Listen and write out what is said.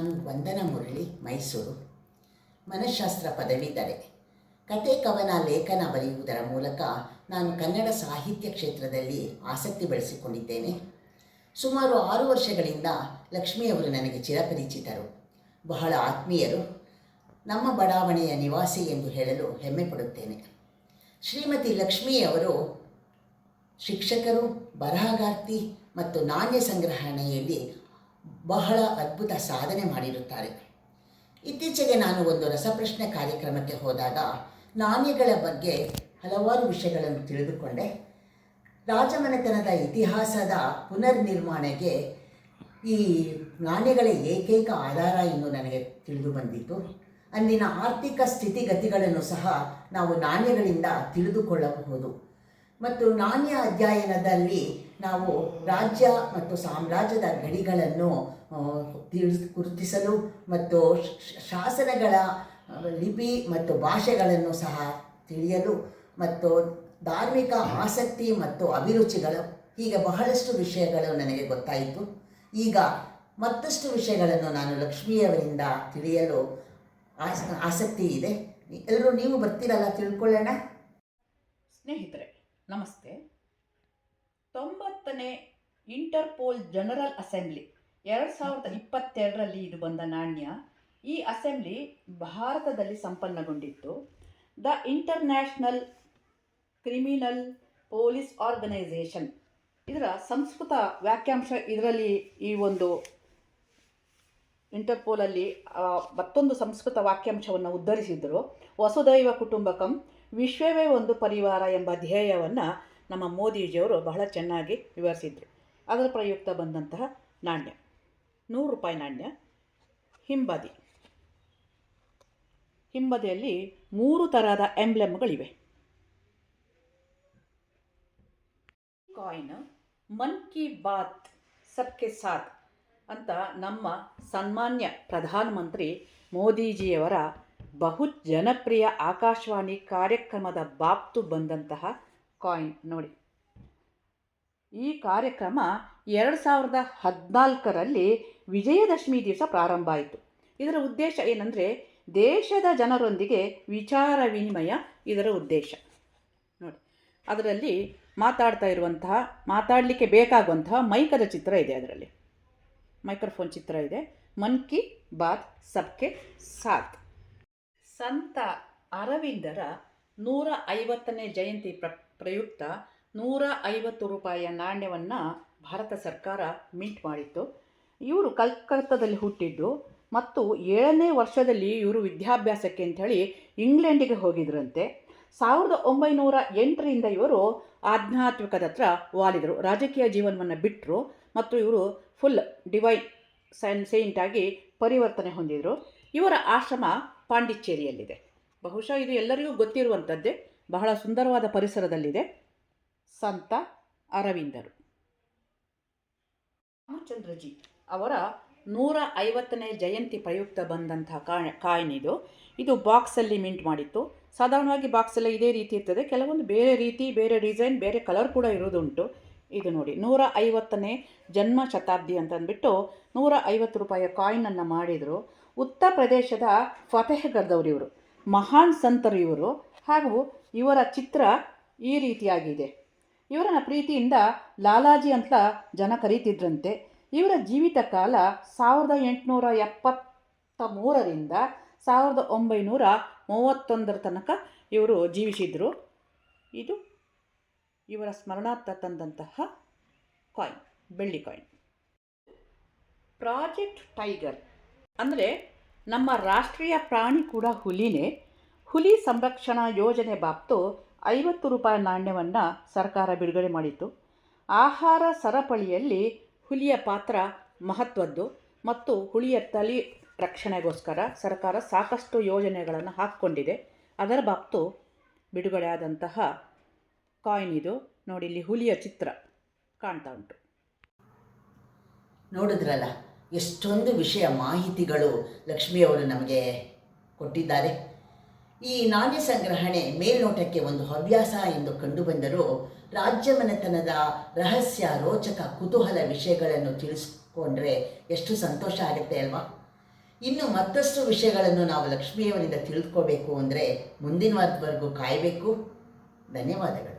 ನಾನು ವಂದನಾ ಮುರಳಿ, ಮೈಸೂರು. ಮನಃಶಾಸ್ತ್ರ ಪದವೀಧರೆ. ಕತೆ ಕವನ ಲೇಖನ ಬರೆಯುವುದರ ಮೂಲಕ ನಾನು ಕನ್ನಡ ಸಾಹಿತ್ಯ ಕ್ಷೇತ್ರದಲ್ಲಿ ಆಸಕ್ತಿ ಬೆಳೆಸಿಕೊಂಡಿದ್ದೇನೆ. ಸುಮಾರು 6 ವರ್ಷಗಳಿಂದ ಲಕ್ಷ್ಮಿಯವರು ನನಗೆ ಚಿರಪರಿಚಿತರು, ಬಹಳ ಆತ್ಮೀಯರು. ನಮ್ಮ ಬಡಾವಣೆಯ ನಿವಾಸಿ ಎಂದು ಹೇಳಲು ಹೆಮ್ಮೆ ಪಡುತ್ತೇನೆ. ಶ್ರೀಮತಿ ಲಕ್ಷ್ಮಿಯವರು ಶಿಕ್ಷಕರು, ಬರಹಗಾರ್ತಿ ಮತ್ತು ನಾಣ್ಯ ಸಂಗ್ರಹಣೆಯಲ್ಲಿ ಬಹಳ ಅದ್ಭುತ ಸಾಧನೆ ಮಾಡಿರುತ್ತಾರೆ. ಇತ್ತೀಚೆಗೆ ನಾನು ಒಂದು ರಸಪ್ರಶ್ನೆ ಕಾರ್ಯಕ್ರಮಕ್ಕೆ ಹೋದಾಗ ನಾಣ್ಯಗಳ ಬಗ್ಗೆ ಹಲವಾರು ವಿಷಯಗಳನ್ನು ತಿಳಿದುಕೊಂಡೆ. ರಾಜಮನೆತನದ ಇತಿಹಾಸದ ಪುನರ್ನಿರ್ಮಾಣಕ್ಕೆ ಈ ನಾಣ್ಯಗಳ ಏಕೈಕ ಆಧಾರ ಎಂದು ನನಗೆ ತಿಳಿದು ಬಂದಿತ್ತು. ಅಂದಿನ ಆರ್ಥಿಕ ಸ್ಥಿತಿಗತಿಗಳನ್ನು ಸಹ ನಾವು ನಾಣ್ಯಗಳಿಂದ ತಿಳಿದುಕೊಳ್ಳಬಹುದು. ಮತ್ತು ನಾಣ್ಯ ಅಧ್ಯಯನದಲ್ಲಿ ನಾವು ರಾಜ್ಯ ಮತ್ತು ಸಾಮ್ರಾಜ್ಯದ ಗಡಿಗಳನ್ನು ಗುರುತಿಸಲು ಮತ್ತು ಶಾಸನಗಳ ಲಿಪಿ ಮತ್ತು ಭಾಷೆಗಳನ್ನು ಸಹ ತಿಳಿಯಲು ಮತ್ತು ಧಾರ್ಮಿಕ ಆಸಕ್ತಿ ಮತ್ತು ಅಭಿರುಚಿಗಳು, ಹೀಗೆ ಬಹಳಷ್ಟು ವಿಷಯಗಳು ನನಗೆ ಗೊತ್ತಾಯಿತು. ಈಗ ಮತ್ತಷ್ಟು ವಿಷಯಗಳನ್ನು ನಾನು ಲಕ್ಷ್ಮಿಯವರಿಂದ ತಿಳಿಯಲು ಆಸಕ್ತಿ ಇದೆ. ಎಲ್ಲರೂ ನೀವು ಬರ್ತೀರಲ್ಲ, ತಿಳ್ಕೊಳ್ಳೋಣ. ಸ್ನೇಹಿತರೆ ನಮಸ್ತೆ. 90ನೇ ಇಂಟರ್ಪೋಲ್ ಜನರಲ್ ಅಸೆಂಬ್ಲಿ 2022ರಲ್ಲಿ ಇದು ಬಂದ ನಾಣ್ಯ. ಈ ಅಸೆಂಬ್ಲಿ ಭಾರತದಲ್ಲಿ ಸಂಪನ್ನಗೊಂಡಿತ್ತು. The international criminal police organisation, ಇದರ ಸಂಸ್ಕೃತ ವಾಕ್ಯಾಂಶ ಇದರಲ್ಲಿ ಈ ಒಂದು ಇಂಟರ್ಪೋಲಲ್ಲಿ ಮತ್ತೊಂದು ಸಂಸ್ಕೃತ ವಾಕ್ಯಾಂಶವನ್ನು ಉದ್ಧರಿಸಿದರು. ವಸುದೈವ ಕುಟುಂಬಕಂ ವಿಶ್ವವೇ ಒಂದು ಪರಿವಾರ ಎಂಬ ಧ್ಯೇಯವನ್ನು ನಮ್ಮ ಮೋದಿಜಿಯವರು ಬಹಳ ಚೆನ್ನಾಗಿ ವಿವರಿಸಿದರು. ಅದರ ಪ್ರಯುಕ್ತ ಬಂದಂತಹ ನಾಣ್ಯ 100 ರೂಪಾಯಿ ನಾಣ್ಯ. ಹಿಂಬದಿಯಲ್ಲಿ 3 ಥರದ ಎಂಬ್ಲೆಮ್ಗಳಿವೆ. ಕಾಯಿನ್ ಮನ್ ಕಿ ಬಾತ್ ಸಬ್ಕೆ ಸಾಥ್ ಅಂತ ನಮ್ಮ ಸನ್ಮಾನ್ಯ ಪ್ರಧಾನಮಂತ್ರಿ ಮೋದಿಜಿಯವರ ಬಹು ಜನಪ್ರಿಯ ಆಕಾಶವಾಣಿ ಕಾರ್ಯಕ್ರಮದ ಬಾಬ್ತು ಬಂದಂತಹ ಕಾಯಿನ್ ನೋಡಿ. ಈ ಕಾರ್ಯಕ್ರಮ 2014ರಲ್ಲಿ ವಿಜಯದಶಮಿ ದಿವಸ ಪ್ರಾರಂಭ ಆಯಿತು. ಇದರ ಉದ್ದೇಶ ಏನಂದರೆ ದೇಶದ ಜನರೊಂದಿಗೆ ವಿಚಾರ ವಿನಿಮಯ ಇದರ ಉದ್ದೇಶ ನೋಡಿ. ಅದರಲ್ಲಿ ಮಾತಾಡಲಿಕ್ಕೆ ಬೇಕಾಗುವಂತಹ ಮೈಕದ ಚಿತ್ರ ಇದೆ, ಅದರಲ್ಲಿ ಮೈಕ್ರೋಫೋನ್ ಚಿತ್ರ ಇದೆ. ಮನ್ ಕಿ ಬಾತ್ ಸಬ್ಕೆ ಸಾಥ್. ಸಂತ ಅರವಿಂದರ 150ನೇ ಜಯಂತಿ ಪ್ರಯುಕ್ತ 150 ರೂಪಾಯಿಯ ನಾಣ್ಯವನ್ನು ಭಾರತ ಸರ್ಕಾರ ಮಿಂಟ್ ಮಾಡಿತ್ತು. ಇವರು ಕಲ್ಕತ್ತಾದಲ್ಲಿ ಹುಟ್ಟಿದ್ದು ಮತ್ತು 7ನೇ ವರ್ಷದಲ್ಲಿ ಇವರು ವಿದ್ಯಾಭ್ಯಾಸಕ್ಕೆ ಅಂಥೇಳಿ ಇಂಗ್ಲೆಂಡಿಗೆ ಹೋಗಿದ್ರಂತೆ. 1908ರಿಂದ ಇವರು ಆಧ್ಯಾತ್ಮಿಕದ ಹತ್ರ ವಾಲಿದರು. ರಾಜಕೀಯ ಜೀವನವನ್ನು ಬಿಟ್ಟರು ಮತ್ತು ಇವರು ಫುಲ್ ಡಿವೈನ್ ಸೈಂಟಾಗಿ ಪರಿವರ್ತನೆ ಹೊಂದಿದರು. ಇವರ ಆಶ್ರಮ ಪಾಂಡಿಚೇರಿಯಲ್ಲಿದೆ. ಬಹುಶಃ ಇದು ಎಲ್ಲರಿಗೂ ಗೊತ್ತಿರುವಂಥದ್ದೇ. ಬಹಳ ಸುಂದರವಾದ ಪರಿಸರದಲ್ಲಿದೆ. ಸಂತ ಅರವಿಂದರು. ರಾಮಚಂದ್ರಜಿ ಅವರ 150ನೇ ಜಯಂತಿ ಪ್ರಯುಕ್ತ ಬಂದಂತಹ ಕಾಯಿನ್ ಇದು ಬಾಕ್ಸಲ್ಲಿ ಮಿಂಟ್ ಮಾಡಿತ್ತು. ಸಾಧಾರಣವಾಗಿ ಬಾಕ್ಸಲ್ಲಿ ಇದೇ ರೀತಿ ಇರ್ತದೆ, ಕೆಲವೊಂದು ಬೇರೆ ರೀತಿ, ಬೇರೆ ಡಿಸೈನ್, ಬೇರೆ ಕಲರ್ ಕೂಡ ಇರೋದುಂಟು. ಇದು ನೋಡಿ 150ನೇ ಜನ್ಮ ಶತಾಬ್ದಿ ಅಂತಂದ್ಬಿಟ್ಟು 150 ರೂಪಾಯಿಯ ಕಾಯಿನನ್ನು ಮಾಡಿದರು. ಉತ್ತರ ಪ್ರದೇಶದ ಫತೇಹ್ಗಢದವರು ಇವರು, ಮಹಾನ್ ಸಂತರು ಇವರು. ಹಾಗೂ ಇವರ ಚಿತ್ರ ಈ ರೀತಿಯಾಗಿದೆ. ಇವರನ್ನು ಪ್ರೀತಿಯಿಂದ ಲಾಲಾಜಿ ಅಂತ ಜನ ಕರೀತಿದ್ರಂತೆ. ಇವರ ಜೀವಿತ ಕಾಲ 1873ರಿಂದ 1931 ತನಕ ಇವರು ಜೀವಿಸಿದರು. ಇದು ಇವರ ಸ್ಮರಣಾರ್ಥ ತಂದಂತಹ ಕಾಯಿನ್, ಬೆಳ್ಳಿ ಕಾಯಿನ್. ಪ್ರಾಜೆಕ್ಟ್ ಟೈಗರ್ ಅಂದರೆ ನಮ್ಮ ರಾಷ್ಟ್ರೀಯ ಪ್ರಾಣಿ ಕೂಡ ಹುಲಿನೇ. ಹುಲಿ ಸಂರಕ್ಷಣಾ ಯೋಜನೆ ಬಾಬ್ತು 50 ರೂಪಾಯಿ ನಾಣ್ಯವನ್ನು ಸರ್ಕಾರ ಬಿಡುಗಡೆ ಮಾಡಿತ್ತು. ಆಹಾರ ಸರಪಳಿಯಲ್ಲಿ ಹುಲಿಯ ಪಾತ್ರ ಮಹತ್ವದ್ದು ಮತ್ತು ಹುಲಿಯ ತಳಿ ರಕ್ಷಣೆಗೋಸ್ಕರ ಸರ್ಕಾರ ಸಾಕಷ್ಟು ಯೋಜನೆಗಳನ್ನು ಹಾಕ್ಕೊಂಡಿದೆ. ಅದರ ಬಾಬ್ತು ಬಿಡುಗಡೆ ಆದಂತಹ ಕಾಯಿನ್ ಇದು ನೋಡಿ. ಇಲ್ಲಿ ಹುಲಿಯ ಚಿತ್ರ ಕಾಣ್ತಾ ಉಂಟು. ನೋಡಿದ್ರಲ್ಲ, ಎಷ್ಟೊಂದು ವಿಷಯ ಮಾಹಿತಿಗಳು ಲಕ್ಷ್ಮಿಯವರು ನಮಗೆ ಕೊಟ್ಟಿದ್ದಾರೆ. ಈ ನಾಣ್ಯ ಸಂಗ್ರಹಣೆ ಮೇಲ್ನೋಟಕ್ಕೆ ಒಂದು ಹವ್ಯಾಸ ಎಂದು ಕಂಡುಬಂದರೂ ರಾಜ್ಯಮನೆತನದ ರಹಸ್ಯ, ರೋಚಕ, ಕುತೂಹಲ ವಿಷಯಗಳನ್ನು ತಿಳಿಸ್ಕೊಂಡ್ರೆ ಎಷ್ಟು ಸಂತೋಷ ಆಗುತ್ತೆ ಅಲ್ವಾ? ಇನ್ನು ಮತ್ತಷ್ಟು ವಿಷಯಗಳನ್ನು ನಾವು ಲಕ್ಷ್ಮಿಯವರಿಂದ ತಿಳಿದುಕೋಬೇಕು ಅಂದರೆ ಮುಂದಿನ ವಾರದವರೆಗೂ ಕಾಯಬೇಕು. ಧನ್ಯವಾದಗಳು.